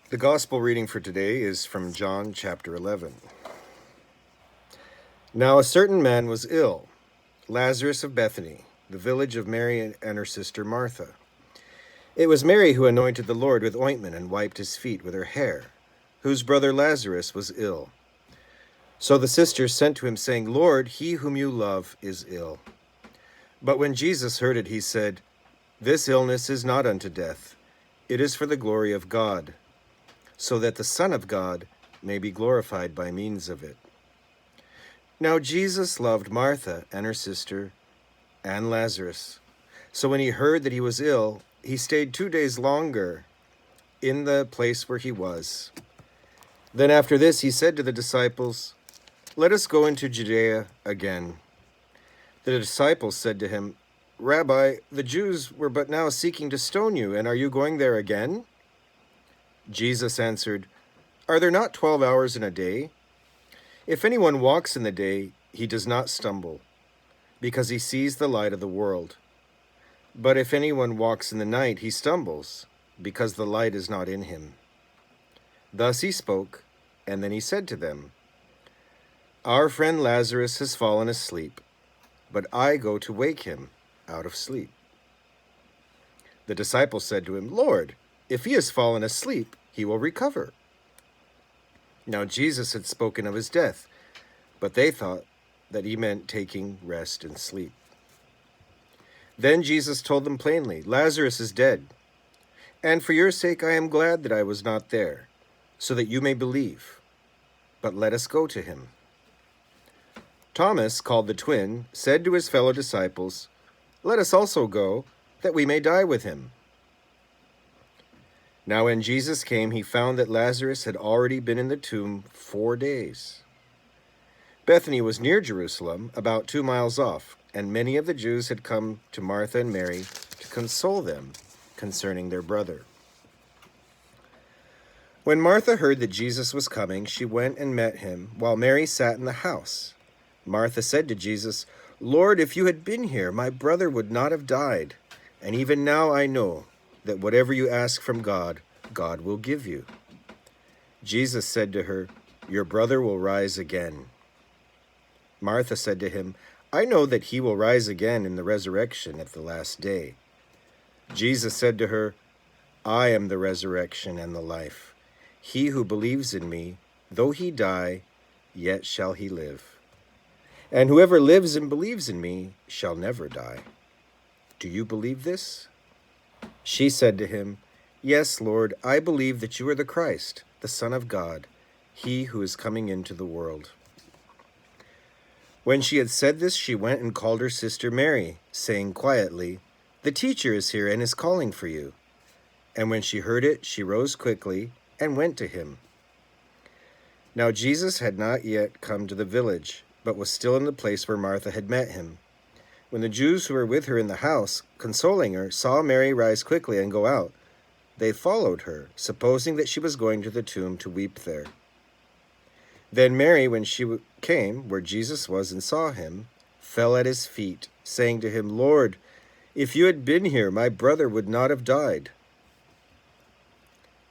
The gospel reading for today is from John chapter 11. Now a certain man was ill, Lazarus of Bethany, the village of Mary and her sister Martha. It was Mary who anointed the Lord with ointment and wiped his feet with her hair, whose brother Lazarus was ill. So the sisters sent to him, saying, Lord, he whom you love is ill. But when Jesus heard it, he said, This illness is not unto death. It is for the glory of God, so that the Son of God may be glorified by means of it. Now Jesus loved Martha and her sister and Lazarus. So when he heard that he was ill, he stayed 2 days longer in the place where he was. Then after this he said to the disciples, Let us go into Judea again. The disciples said to him, Rabbi, the Jews were but now seeking to stone you, and are you going there again? Jesus answered, Are there not 12 hours in a day? If anyone walks in the day, he does not stumble, because he sees the light of the world. But if anyone walks in the night, he stumbles, because the light is not in him. Thus he spoke, and then he said to them, Our friend Lazarus has fallen asleep, but I go to wake him out of sleep. The disciples said to him, Lord, if he has fallen asleep, he will recover. Now Jesus had spoken of his death, but they thought that he meant taking rest and sleep. Then Jesus told them plainly, Lazarus is dead, and for your sake I am glad that I was not there, so that you may believe. But let us go to him. Thomas, called the twin, said to his fellow disciples, Let us also go, that we may die with him. Now when Jesus came, he found that Lazarus had already been in the tomb 4 days. Bethany was near Jerusalem, about 2 miles off, and many of the Jews had come to Martha and Mary to console them concerning their brother. When Martha heard that Jesus was coming, she went and met him, while Mary sat in the house. Martha said to Jesus, Lord, if you had been here, my brother would not have died. And even now I know that whatever you ask from God, God will give you. Jesus said to her, Your brother will rise again. Martha said to him, I know that he will rise again in the resurrection at the last day. Jesus said to her, I am the resurrection and the life. He who believes in me, though he die, yet shall he live. And whoever lives and believes in me shall never die. Do you believe this? She said to him, Yes, Lord, I believe that you are the Christ, the Son of God, he who is coming into the world. When she had said this, she went and called her sister Mary, saying quietly, The teacher is here and is calling for you. And when she heard it, she rose quickly and went to him. Now Jesus had not yet come to the village, but was still in the place where Martha had met him. When the Jews who were with her in the house, consoling her, saw Mary rise quickly and go out, they followed her, supposing that she was going to the tomb to weep there. Then Mary, when she came where Jesus was and saw him, fell at his feet, saying to him, Lord, if you had been here, my brother would not have died.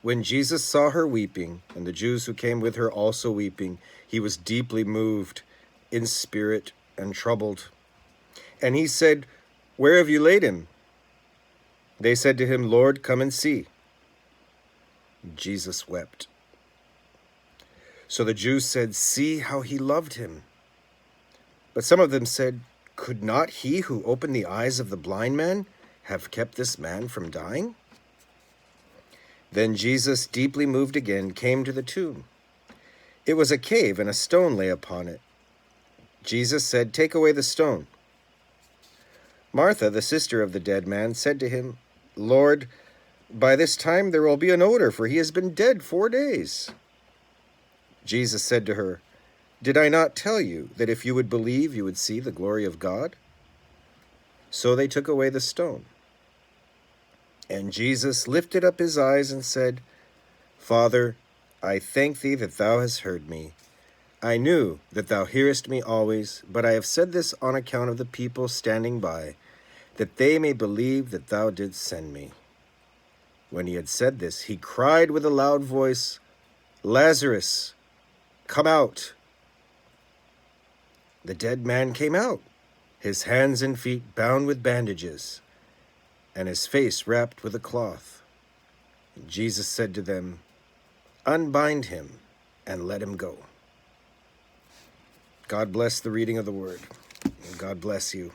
When Jesus saw her weeping, and the Jews who came with her also weeping, he was deeply moved in spirit and troubled. And he said, Where have you laid him? They said to him, Lord, come and see. Jesus wept. So the Jews said, See how he loved him. But some of them said, Could not he who opened the eyes of the blind man have kept this man from dying? Then Jesus, deeply moved again, came to the tomb. It was a cave, and a stone lay upon it. Jesus said, Take away the stone. Martha, the sister of the dead man, said to him, Lord, by this time there will be an odor, for he has been dead 4 days. Jesus said to her, Did I not tell you that if you would believe, you would see the glory of God? So they took away the stone. And Jesus lifted up his eyes and said, Father, I thank thee that thou hast heard me. I knew that thou hearest me always, but I have said this on account of the people standing by, that they may believe that thou didst send me. When he had said this, he cried with a loud voice, "Lazarus, come out!" The dead man came out, his hands and feet bound with bandages, and his face wrapped with a cloth. Jesus said to them, "Unbind him and let him go." God bless the reading of the word. And God bless you.